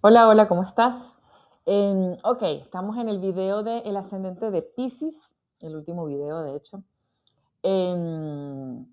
Hola, hola, ¿cómo estás? Ok, estamos en el video del ascendente de Piscis, el último video, de hecho. Em,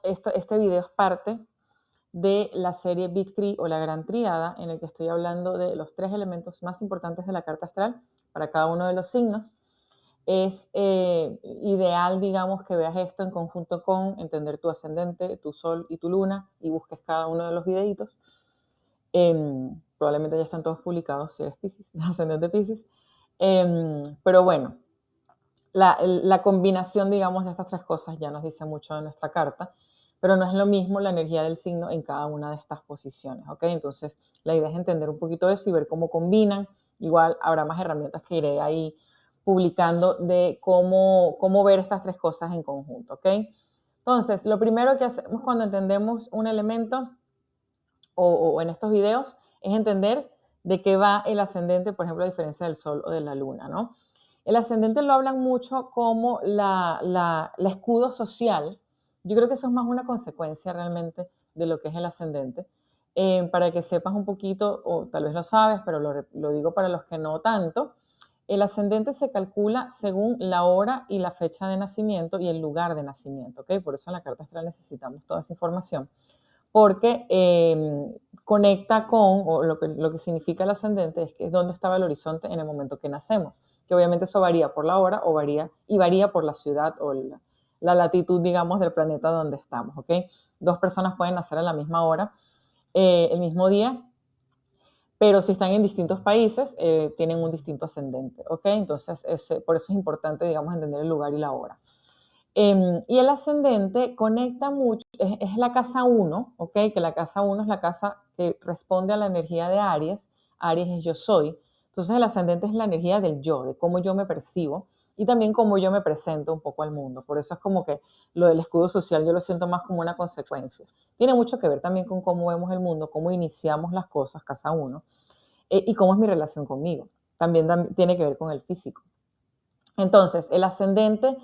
este video es parte de la serie Big Three o la Gran Tríada, en el que estoy hablando de los tres elementos más importantes de la carta astral para cada uno de los signos. Es ideal, digamos, que veas esto en conjunto con entender tu ascendente, tu sol y tu luna y busques cada uno de los videitos. Probablemente ya están todos publicados si eres Piscis, ascendente Piscis. Pero bueno, la combinación, digamos, de estas tres cosas ya nos dice mucho de nuestra carta, pero no es lo mismo la energía del signo en cada una de estas posiciones, ¿ok? Entonces, la idea es entender un poquito eso y ver cómo combinan. Igual habrá más herramientas que iré ahí publicando de cómo ver estas tres cosas en conjunto, ¿ok? Entonces, lo primero que hacemos cuando entendemos un elemento o en estos videos es entender de qué va el ascendente, por ejemplo, a diferencia del sol o de la luna, ¿no? El ascendente lo hablan mucho como la escudo social. Yo creo que eso es más una consecuencia realmente de lo que es el ascendente. Para que sepas un poquito, o tal vez lo sabes, pero lo digo para los que no tanto, el ascendente se calcula según la hora y la fecha de nacimiento y el lugar de nacimiento, ¿ok? Por eso en la carta astral necesitamos toda esa información porque conecta con, o lo que significa el ascendente es que es donde estaba el horizonte en el momento que nacemos, que obviamente eso varía por la hora o varía por la ciudad o la latitud, digamos, del planeta donde estamos, ¿ok? Dos personas pueden nacer a la misma hora, el mismo día, pero si están en distintos países, tienen un distinto ascendente, ¿ok? Entonces, por eso es importante, digamos, entender el lugar y la hora. Y el ascendente conecta mucho, es la casa uno, ¿ok? Que la casa uno es la casa que responde a la energía de Aries. Aries es yo soy. Entonces el ascendente es la energía del yo, de cómo yo me percibo y también cómo yo me presento un poco al mundo. Por eso es como que lo del escudo social yo lo siento más como una consecuencia. Tiene mucho que ver también con cómo vemos el mundo, cómo iniciamos las cosas, casa uno, y cómo es mi relación conmigo. También tiene que ver con el físico. Entonces, el ascendente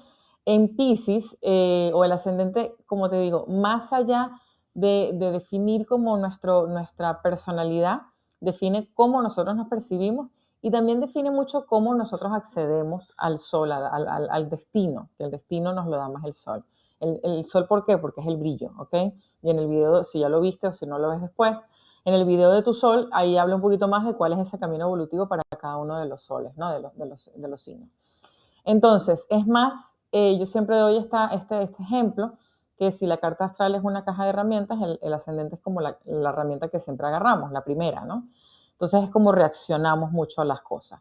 en Pisces, o el ascendente, como te digo, más allá de definir como nuestra personalidad, define cómo nosotros nos percibimos y también define mucho cómo nosotros accedemos al sol, al destino, que el destino nos lo da más el sol. El sol, ¿por qué? Porque es el brillo, ¿ok? Y en el video, si ya lo viste o si no lo ves después, en el video de tu sol, ahí habla un poquito más de cuál es ese camino evolutivo para cada uno de los soles, ¿no? De los signos. Entonces, es más, yo siempre doy este ejemplo, que si la carta astral es una caja de herramientas, el ascendente es como la herramienta que siempre agarramos, la primera, ¿no? Entonces es como reaccionamos mucho a las cosas.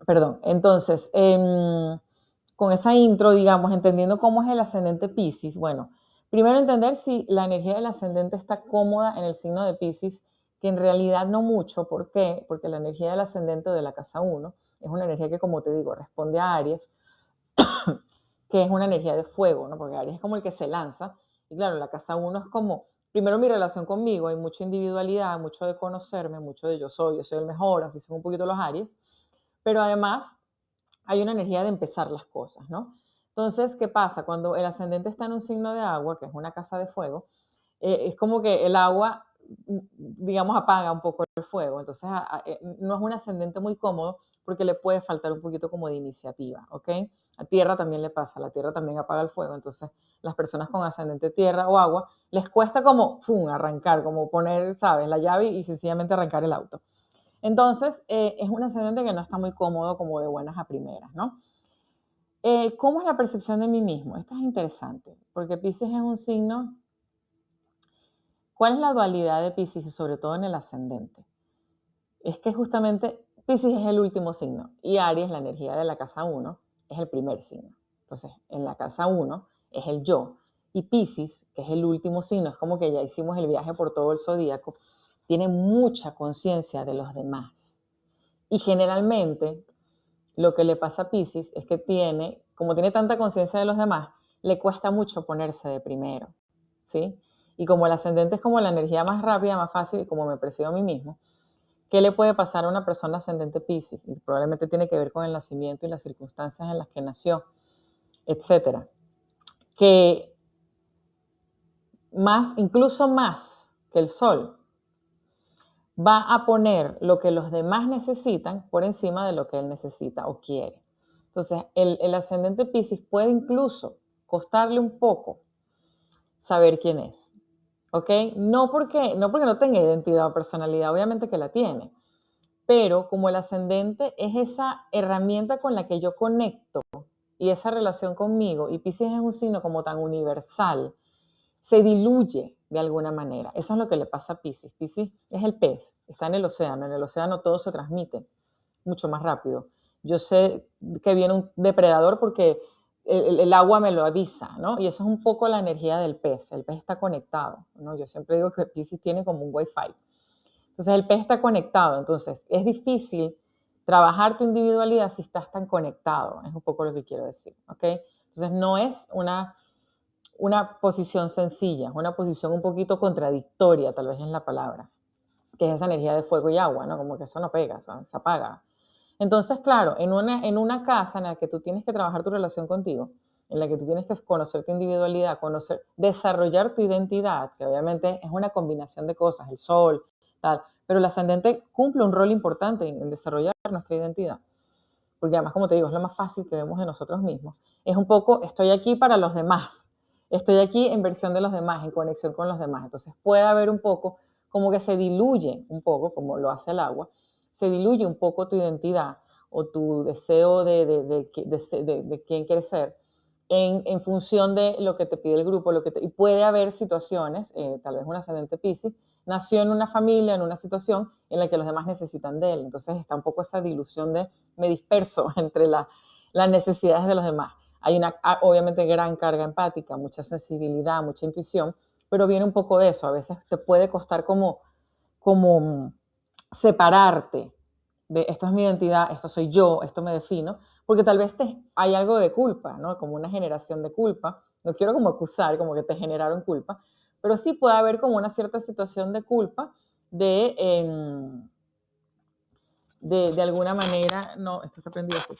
Perdón, entonces, con esa intro, digamos, entendiendo cómo es el ascendente Pisces, bueno, primero entender si la energía del ascendente está cómoda en el signo de Pisces, que en realidad no mucho. ¿Por qué? Porque la energía del ascendente de la casa uno es una energía que, como te digo, responde a Aries, que es una energía de fuego, ¿no? Porque Aries es como el que se lanza. Y claro, la casa uno es como, primero mi relación conmigo, hay mucha individualidad, mucho de conocerme, mucho de yo soy el mejor, así son un poquito los Aries, pero además hay una energía de empezar las cosas, ¿no? Entonces, ¿qué pasa? Cuando el ascendente está en un signo de agua, que es una casa de fuego, es como que el agua, digamos, apaga un poco el fuego. Entonces, no es un ascendente muy cómodo porque le puede faltar un poquito como de iniciativa, ¿ok? A tierra también le pasa, la tierra también apaga el fuego. Entonces, las personas con ascendente tierra o agua les cuesta como arrancar, como poner, ¿sabes?, la llave y sencillamente arrancar el auto. Entonces, es un ascendente que no está muy cómodo como de buenas a primeras, ¿no? ¿Cómo es la percepción de mí mismo? Esto es interesante, porque Pisces es un signo. ¿Cuál es la dualidad de Pisces y sobre todo en el ascendente? Es que justamente Pisces es el último signo y Aries, la energía de la casa uno, es el primer signo. Entonces, en la casa uno es el yo y Pisces, que es el último signo, es como que ya hicimos el viaje por todo el zodíaco, tiene mucha conciencia de los demás. Y generalmente lo que le pasa a Pisces es que como tiene tanta conciencia de los demás, le cuesta mucho ponerse de primero, ¿sí? Y como el ascendente es como la energía más rápida, más fácil, y como me percibo a mí mismo, ¿qué le puede pasar a una persona ascendente Pisces? Y probablemente tiene que ver con el nacimiento y las circunstancias en las que nació, etcétera. Que incluso más que el sol, va a poner lo que los demás necesitan por encima de lo que él necesita o quiere. Entonces, el ascendente Piscis puede incluso costarle un poco saber quién es, ¿ok? No porque no tenga identidad o personalidad, obviamente que la tiene, pero como el ascendente es esa herramienta con la que yo conecto y esa relación conmigo, y Piscis es un signo como tan universal, se diluye de alguna manera. Eso es lo que le pasa a Piscis. Piscis es el pez, está en el océano todo se transmite mucho más rápido. Yo sé que viene un depredador porque el agua me lo avisa, ¿no? Y eso es un poco la energía del pez. El pez está conectado, ¿no? Yo siempre digo que Piscis tiene como un Wi-Fi. Entonces el pez está conectado, entonces es difícil trabajar tu individualidad si estás tan conectado, es un poco lo que quiero decir, ¿ok? Entonces no es una posición sencilla, es una posición un poquito contradictoria, tal vez es la palabra, que es esa energía de fuego y agua, ¿no? Como que eso no pega, se apaga. Entonces, claro, en una casa en la que tú tienes que trabajar tu relación contigo, en la que tú tienes que conocer tu individualidad, desarrollar tu identidad, que obviamente es una combinación de cosas, el sol, tal, pero el ascendente cumple un rol importante en desarrollar nuestra identidad, porque además, como te digo, es lo más fácil que vemos de nosotros mismos. Es un poco, estoy aquí para los demás, estoy aquí en versión de los demás, en conexión con los demás. Entonces puede haber un poco, como que se diluye un poco, como lo hace el agua, se diluye un poco tu identidad o tu deseo de quién quieres ser en función de lo que te pide el grupo. Y puede haber situaciones, tal vez un ascendente Piscis, nació en una familia, en una situación en la que los demás necesitan de él. Entonces está un poco esa dilusión de me disperso entre las necesidades de los demás. Hay una, obviamente, gran carga empática, mucha sensibilidad, mucha intuición, pero viene un poco de eso. A veces te puede costar como separarte de esto es mi identidad, esto soy yo, esto me defino, porque tal vez hay algo de culpa, ¿no? Como una generación de culpa. No quiero como acusar, como que te generaron culpa, pero sí puede haber como una cierta situación de culpa de, de alguna manera, no, esto está prendido así,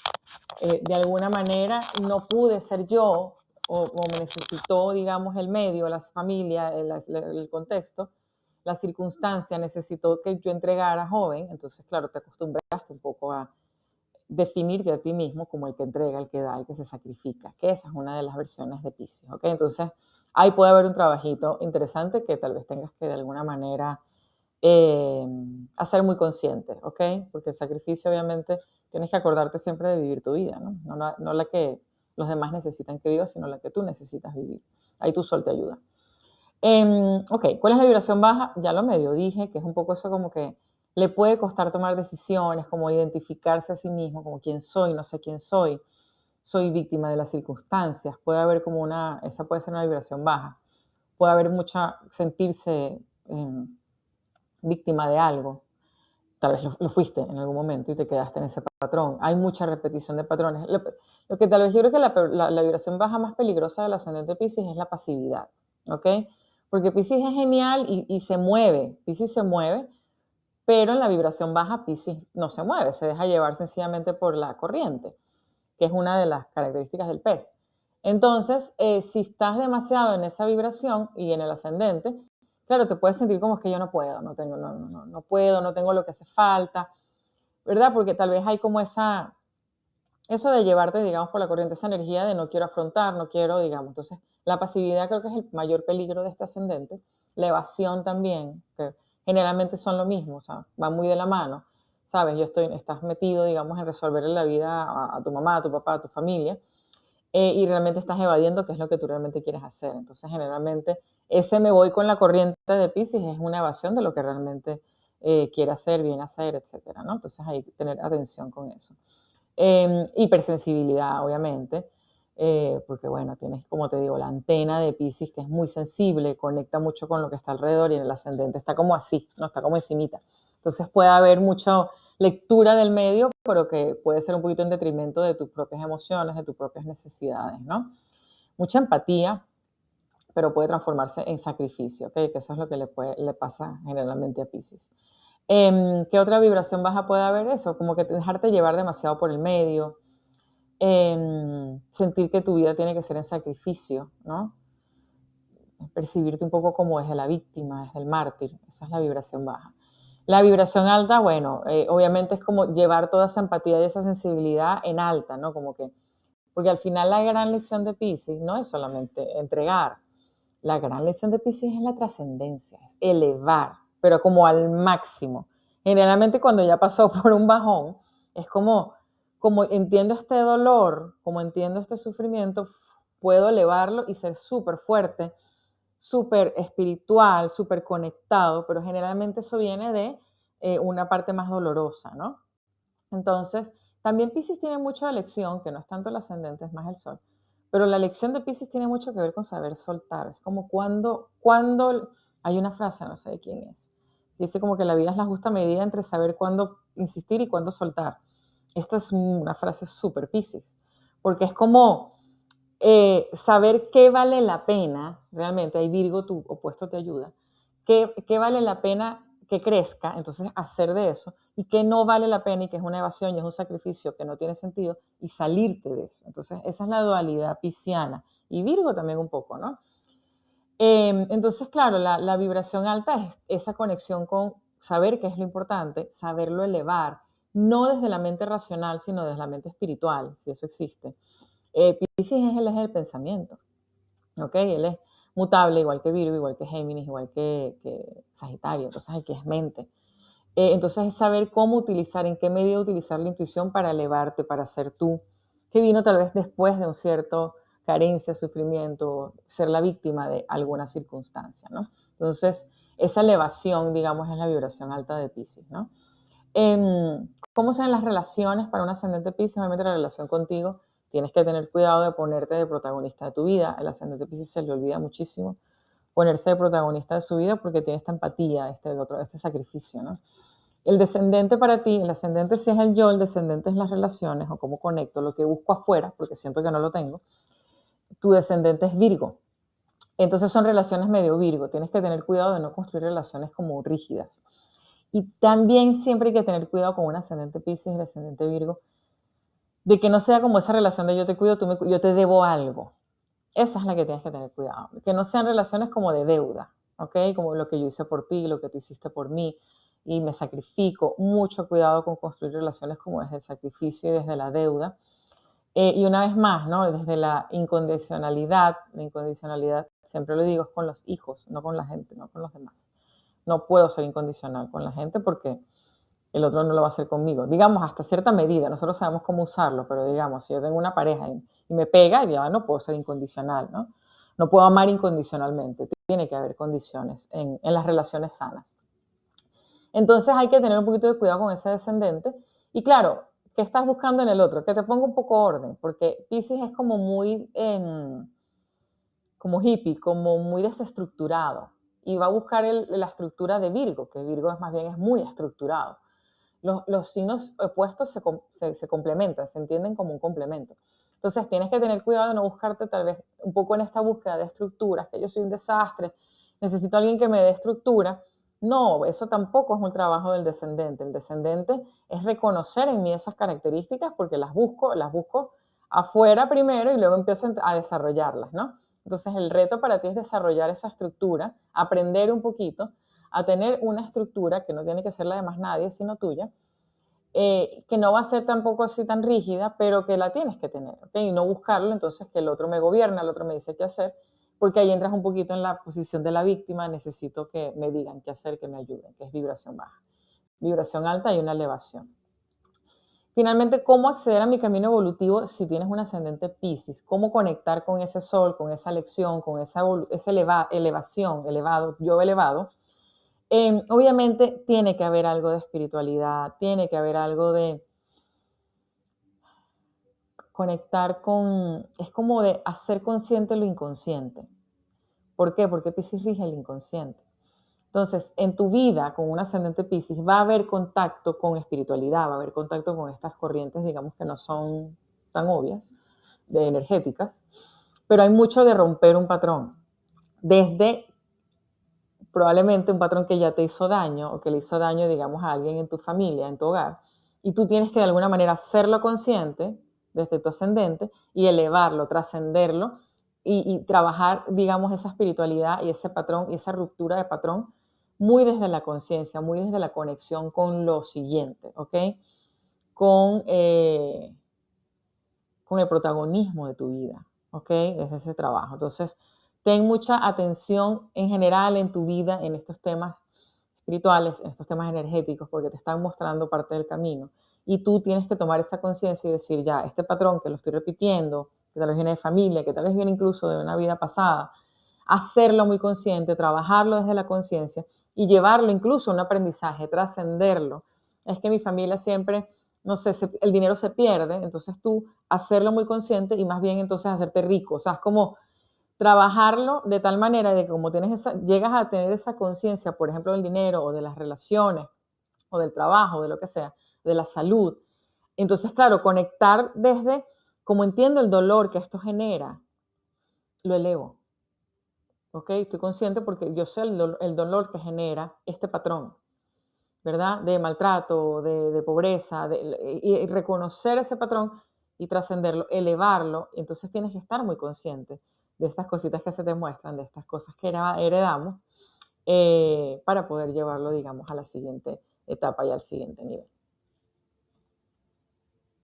de alguna manera no pude ser yo o me necesitó, digamos, el medio, la familia, el contexto, la circunstancia necesitó que yo entregara joven, entonces, claro, te acostumbraste un poco a definirte a ti mismo como el que entrega, el que da, el que se sacrifica, que esa es una de las versiones de Piscis, ¿ok? Entonces, ahí puede haber un trabajito interesante que tal vez tengas que de alguna manera hacer muy consciente, ¿ok? Porque el sacrificio, obviamente, tienes que acordarte siempre de vivir tu vida, ¿no? No la que los demás necesitan que vivas, sino la que tú necesitas vivir. Ahí tu sol te ayuda. Ok, ¿cuál es la vibración baja? Ya lo medio dije, que es un poco eso como que le puede costar tomar decisiones, como identificarse a sí mismo, como quién soy, no sé quién soy víctima de las circunstancias, puede haber esa puede ser una vibración baja, puede haber sentirse víctima de algo, tal vez lo fuiste en algún momento y te quedaste en ese patrón. Hay mucha repetición de patrones. Lo que tal vez yo creo que la vibración baja más peligrosa del ascendente Piscis es la pasividad, ¿ok? Porque Piscis es genial y se mueve, Piscis se mueve, pero en la vibración baja Piscis no se mueve, se deja llevar sencillamente por la corriente, que es una de las características del pez. Entonces, si estás demasiado en esa vibración y en el ascendente, claro, te puedes sentir como es que yo no puedo, no puedo, no tengo lo que hace falta, ¿verdad? Porque tal vez hay como eso de llevarte, digamos, por la corriente, esa energía de no quiero afrontar, no quiero, digamos. Entonces, la pasividad creo que es el mayor peligro de este ascendente. La evasión también, que generalmente son lo mismo, o sea, van muy de la mano, ¿sabes? Estás metido, digamos, en resolverle la vida a tu mamá, a tu papá, a tu familia, y realmente estás evadiendo qué es lo que tú realmente quieres hacer. Entonces, generalmente, ese me voy con la corriente de Piscis es una evasión de lo que realmente quiere hacer, viene a hacer, etcétera, ¿no? Entonces, hay que tener atención con eso. Hipersensibilidad, obviamente, porque bueno, tienes, como te digo, la antena de Piscis que es muy sensible, conecta mucho con lo que está alrededor y en el ascendente está como así, no está como encimita. Entonces puede haber mucha lectura del medio, pero que puede ser un poquito en detrimento de tus propias emociones, de tus propias necesidades, ¿no? Mucha empatía, pero puede transformarse en sacrificio, ¿ok? Que eso es lo que le pasa generalmente a Piscis. ¿Qué otra vibración baja puede haber? Eso, como que dejarte llevar demasiado por el medio, sentir que tu vida tiene que ser en sacrificio, ¿no? Percibirte un poco como desde la víctima, desde el mártir, esa es la vibración baja. La vibración alta, bueno, obviamente es como llevar toda esa empatía y esa sensibilidad en alta, ¿no? Como que, porque al final la gran lección de Piscis no es solamente entregar, la gran lección de Piscis es la trascendencia, es elevar, pero como al máximo. Generalmente cuando ya pasó por un bajón, es como entiendo este dolor, como entiendo este sufrimiento, puedo elevarlo y ser súper fuerte, súper espiritual, súper conectado, pero generalmente eso viene de una parte más dolorosa, ¿no? Entonces, también Piscis tiene mucho de lección, que no es tanto el ascendente, es más el sol. Pero la lección de Piscis tiene mucho que ver con saber soltar. Es como cuando hay una frase, no sé de quién es, dice como que la vida es la justa medida entre saber cuándo insistir y cuándo soltar. Esta es una frase súper Piscis, porque es como saber qué vale la pena, realmente, ahí Virgo, tu opuesto te ayuda, qué vale la pena que crezca, entonces hacer de eso, y qué no vale la pena y que es una evasión y es un sacrificio que no tiene sentido, y salirte de eso. Entonces, esa es la dualidad pisciana, y Virgo también un poco, ¿no? Entonces, claro, la vibración alta es esa conexión con saber qué es lo importante, saberlo elevar, no desde la mente racional, sino desde la mente espiritual, si eso existe. Piscis es el eje del pensamiento, ¿ok? Él es mutable, igual que Virgo, igual que Géminis, igual que Sagitario, entonces aquí es mente. Entonces es saber cómo utilizar, en qué medida utilizar la intuición para elevarte, para ser tú, que vino tal vez después de un cierto carencia, sufrimiento, ser la víctima de alguna circunstancia, ¿no? Entonces, esa elevación, digamos, es la vibración alta de Piscis, ¿no? ¿Cómo son las relaciones para un ascendente Piscis? Obviamente la relación contigo, tienes que tener cuidado de ponerte de protagonista de tu vida. El ascendente Piscis se le olvida muchísimo ponerse de protagonista de su vida porque tiene esta empatía, este sacrificio, ¿no? El descendente para ti, el ascendente sí es el yo, el descendente es las relaciones o cómo conecto, lo que busco afuera, porque siento que no lo tengo. Tu descendente es Virgo. Entonces son relaciones medio Virgo. Tienes que tener cuidado de no construir relaciones como rígidas. Y también siempre hay que tener cuidado con un ascendente Piscis y el ascendente Virgo, de que no sea como esa relación de yo te cuido, yo te debo algo. Esa es la que tienes que tener cuidado. Que no sean relaciones como de deuda, ¿ok? Como lo que yo hice por ti, lo que tú hiciste por mí, y me sacrifico. Mucho cuidado con construir relaciones como desde el sacrificio y desde la deuda. Y una vez más, ¿no? Desde la incondicionalidad, siempre lo digo, es con los hijos, no con la gente, no con los demás. No puedo ser incondicional con la gente porque el otro no lo va a hacer conmigo. Digamos, hasta cierta medida, nosotros sabemos cómo usarlo, pero digamos, si yo tengo una pareja y me pega, ya no puedo ser incondicional, ¿no? No puedo amar incondicionalmente, tiene que haber condiciones en las relaciones sanas. Entonces hay que tener un poquito de cuidado con ese descendente. Y claro, ¿qué estás buscando en el otro? Que te ponga un poco orden, porque Piscis es como muy como hippie, como muy desestructurado. Y va a buscar la estructura de Virgo, que Virgo es más bien es muy estructurado. Los signos opuestos se complementan, se entienden como un complemento. Entonces tienes que tener cuidado de no buscarte tal vez un poco en esta búsqueda de estructuras, que yo soy un desastre, necesito a alguien que me dé estructura. No, eso tampoco es un trabajo del descendente. El descendente es reconocer en mí esas características porque las busco afuera primero y luego empiezo a desarrollarlas, ¿no? Entonces el reto para ti es desarrollar esa estructura, aprender un poquito a tener una estructura que no tiene que ser la de más nadie, sino tuya, que no va a ser tampoco así tan rígida, pero que la tienes que tener, ¿ok? Y no buscarlo, entonces que el otro me gobierna, el otro me dice qué hacer, porque ahí entras un poquito en la posición de la víctima, necesito que me digan qué hacer, que me ayuden, que es vibración baja. Vibración alta y una elevación. Finalmente, ¿cómo acceder a mi camino evolutivo si tienes un ascendente Piscis? ¿Cómo conectar con ese sol, con esa lección, con esa elevación, elevado, yo elevado? Obviamente tiene que haber algo de espiritualidad, tiene que haber algo de conectar con, es como de hacer consciente lo inconsciente. ¿Por qué? Porque Piscis rige el inconsciente. Entonces, en tu vida con un ascendente Piscis va a haber contacto con espiritualidad, va a haber contacto con estas corrientes, digamos que no son tan obvias, de energéticas, pero hay mucho de romper un patrón. Desde probablemente un patrón que ya te hizo daño o que le hizo daño, digamos, a alguien en tu familia, en tu hogar, y tú tienes que de alguna manera hacerlo consciente desde tu ascendente y elevarlo, trascenderlo y trabajar, digamos, esa espiritualidad y ese patrón y esa ruptura de patrón muy desde la conciencia, muy desde la conexión con lo siguiente, ¿ok? Con, eh, con el protagonismo de tu vida, ¿ok? Desde ese trabajo. Entonces, ten mucha atención en general en tu vida en estos temas espirituales, en estos temas energéticos, porque te están mostrando parte del camino. Y tú tienes que tomar esa conciencia y decir, ya, este patrón que lo estoy repitiendo, que tal vez viene de familia, que tal vez viene incluso de una vida pasada, hacerlo muy consciente, trabajarlo desde la conciencia y llevarlo incluso a un aprendizaje, trascenderlo. Es que mi familia siempre, no sé, el dinero se pierde, entonces tú hacerlo muy consciente y más bien entonces hacerte rico. O sea, es como trabajarlo de tal manera de que como tienes llegas a tener esa conciencia, por ejemplo, del dinero o de las relaciones o del trabajo, de lo que sea, de la salud. Entonces, claro, conectar desde, como entiendo el dolor que esto genera, lo elevo. ¿Ok? Estoy consciente porque yo sé el dolor que genera este patrón, ¿verdad? De maltrato, de pobreza, y reconocer ese patrón y trascenderlo, elevarlo. Entonces tienes que estar muy consciente de estas cositas que se te muestran, de estas cosas que heredamos, para poder llevarlo, digamos, a la siguiente etapa y al siguiente nivel.